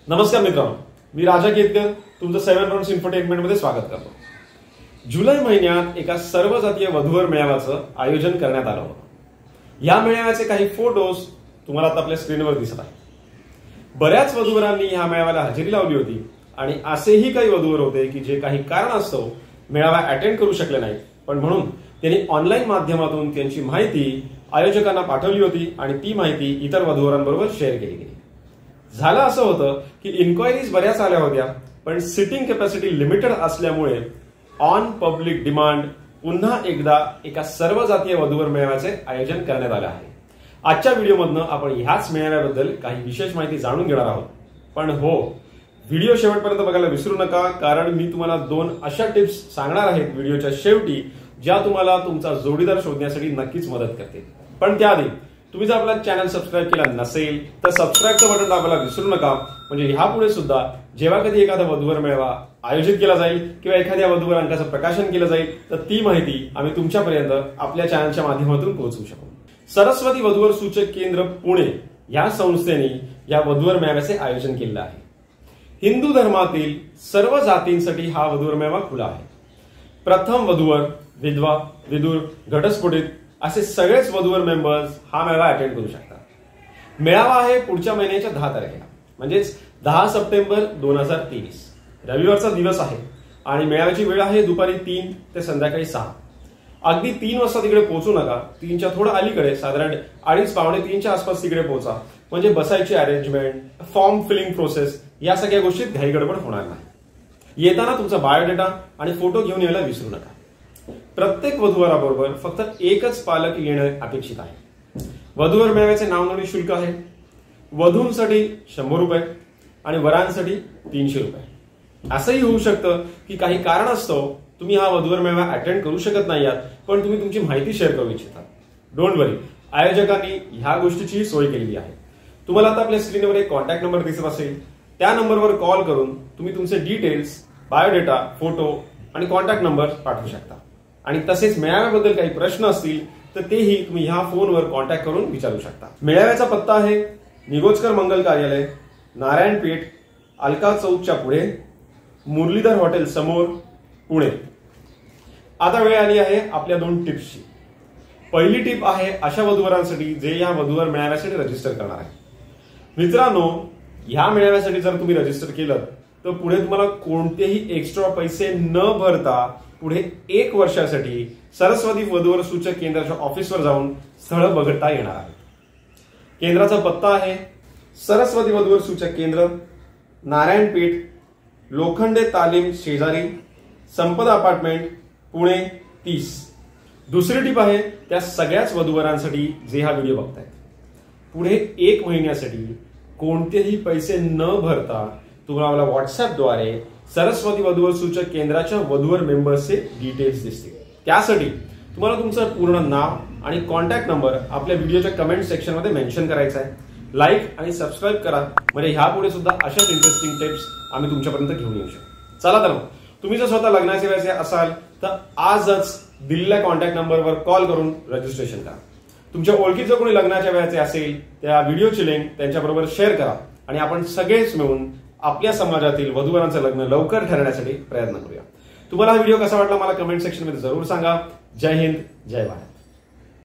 नमस्कार मित्रांनो, मी राजा केतकर तुमचं 7 राउंड्स इन्फोटेनमेंट मध्ये स्वागत करतो। जुलै महिन्यात एका सर्वजातीय वधूवर मेळाव्याचं आयोजन करण्यात आलं होतं। या मेळाव्याचे काही फोटोज तुम्हाला आता आपल्या स्क्रीनवर दिसत आहेत। बऱ्याच वधूवरांनी या मेळाव्याला हजेरी लावली होती आणि असेही काही वधूवर होते की जे काही कारणास्तव मेळावा अटेंड करू शकले नाही, पण म्हणून त्यांनी ऑनलाईन माध्यमातून त्यांची माहिती आयोजकांना पाठवली होती आणि ती माहिती इतर वधूवरांबरोबर शेअर केली गेली। झालं असं होतं की इन्क्वायरीज बऱ्याच आल्या होत्या, पण सिटिंग कॅपॅसिटी लिमिटेड असल्यामुळे ऑन पब्लिक डिमांड पुन्हा एकदा एका सर्वजातीय वधूवर मेळाव्याचे आयोजन करण्यात आले आहे। आजच्या व्हिडिओमधनं आपण ह्याच मेळाव्याबद्दल काही विशेष माहिती जाणून घेणार आहोत। पण हो, व्हिडिओ शेवटपर्यंत बघायला विसरू नका, कारण मी तुम्हाला 2 अशा टिप्स सांगणार आहेत व्हिडिओच्या शेवटी, ज्या तुम्हाला तुमचा जोडीदार शोधण्यासाठी नक्कीच मदत करतील। पण त्याआधी तुम्ही जर आपला चॅनल सबस्क्राईब केला नसेल तर सबस्क्राईबचं बटन दाबायला विसरू नका, म्हणजे ह्यापुढे सुद्धा जेव्हा कधी एखादा वधूवर मेळावा आयोजित केला जाईल किंवा एखाद्या वधूवर अंकाचं प्रकाशन केलं जाईल तर ती माहिती आम्ही तुमच्यापर्यंत आपल्या चॅनलच्या माध्यमातून पोहोचवू शकू। सरस्वती वधूवर सूचक केंद्र पुणे या संस्थेने या वधूवर मेळाव्याचे आयोजन केलं आहे। हिंदू धर्मातील सर्व जातींसाठी हा वधूवर मेळावा खुला आहे। प्रथम वधूवर, विधवा, विदूर, घटस्फोटित असे सगळेच वधूवर मेंबर्स हा मेळावा अटेंड करू शकतात। मेळावा आहे पुढच्या महिन्याच्या 10 तारखेला, म्हणजेच 10 सप्टेंबर 2023 रविवारचा दिवस आहे आणि मेळाव्याची वेळ आहे दुपारी 3 ते संध्याकाळी 6। अगदी 3 वाजता तिकडे पोहोचू नका, 3च्या थोडं अलीकडे साधारण 2:30 पावणे 3च्या आसपास तिकडे पोहोचा, म्हणजे बसायची अरेंजमेंट, फॉर्म फिलिंग प्रोसेस या सगळ्या गोष्टीत घाई गडबड होणार नाही। येताना तुमचा बायोडेटा आणि फोटो घेऊन यायला विसरू नका। प्रत्येक वधूवराबरोबर फक्त एकच पालक येणे अपेक्षित आहे। वधूवर मेळाव्याचे नावनोंदणी शुल्क आहे। वधूंसाठी 100 रुपये आणि वरांसाठी 300 रुपये। असंही होऊ शकतं की काही कारणास्तव तुम्ही हा वधूवर मेळावा अटेंड करू शकत नाही आहात, पण तुम्ही तुमची माहिती शेअर करू इच्छिता। डोंट वरी, आयोजकांनी ह्या गोष्टीची सोय केलेली आहे। तुम्हाला आता आपल्या स्क्रीनवर एक कॉन्टॅक्ट नंबर दिसत असेल, त्या नंबरवर कॉल करून तुम्ही तुमचे डिटेल्स, बायोडेटा, फोटो आणि कॉन्टॅक्ट नंबर पाठवू शकता। आणि तसेच मेळाव्याबद्दल काही प्रश्न असतील तर तेही तुम्ही ह्या फोनवर कॉन्टॅक्ट करून विचारू शकता। मेळाव्याचा पत्ता आहे निगोजकर मंगल कार्यालय, नारायणपेठ, अलका चौकच्या पुढे, मुरलीधर हॉटेल समोर, पुणे। आता वेळ आली आहे आपल्या 2 टिप्सची। पहिली टिप आहे अशा वधूवरांसाठी जे या वधूवर मेळाव्यासाठी रजिस्टर करणार आहे। मित्रांनो, ह्या मेळाव्यासाठी जर तुम्ही रजिस्टर केलं तर पुढे तुम्हाला कोणतेही एक्स्ट्रा पैसे न भरता पुढे 1 वर्षासाठी सरस्वती वधूवर सूचक केंद्राच्या ऑफिसवर जाऊन स्थळ बघता येणार आहे। केंद्राचा पत्ता आहे सरस्वती वधूवर सूचक केंद्र, नारायणपेठ, लोखंडे तालीम शेजारी, संपदा अपार्टमेंट, पुणे 30। दुसरी टिप आहे त्या सगळ्याच वधूवरांसाठी जे हा व्हिडिओ बघतायत। पुढे 1 महिन्यासाठी कोणतेही पैसे न भरता तुम्हाला व्हॉट्सअपद्वारे सरस्वती वधूवर सूचक केंद्राच्या वधूवर मेंबर्सचे डिटेल्स दिसतील। त्यासाठी तुम्हाला तुमचं पूर्ण नाव आणि कॉन्टॅक्ट नंबर आपल्या व्हिडिओच्या कमेंट सेक्शनमध्ये मेन्शन करायचा आहे। लाईक आणि सबस्क्राईब करा, म्हणजे ह्यापुढे सुद्धा अशाच इंटरेस्टिंग टिप्स आम्ही तुमच्यापर्यंत घेऊन येऊ शकतो। चला तर मग, तुम्ही जर स्वतः लग्नाचे व्हायचे असाल तर आजच दिलेल्या कॉन्टॅक्ट नंबरवर कॉल करून रजिस्ट्रेशन करा। तुमच्या ओळखीचं कोणी लग्नाच्या वेळेचे असेल त्या व्हिडिओची लिंक त्यांच्याबरोबर शेअर करा आणि आपण सगळेच मिळून आपल्या समाजातील वधूवरांचं लग्न लवकर ठरवण्यासाठी प्रयत्न करूया। तुम्हाला हा व्हिडिओ कसा वाटला मला कमेंट सेक्शनमध्ये जरूर सांगा। जय हिंद, जय भारत।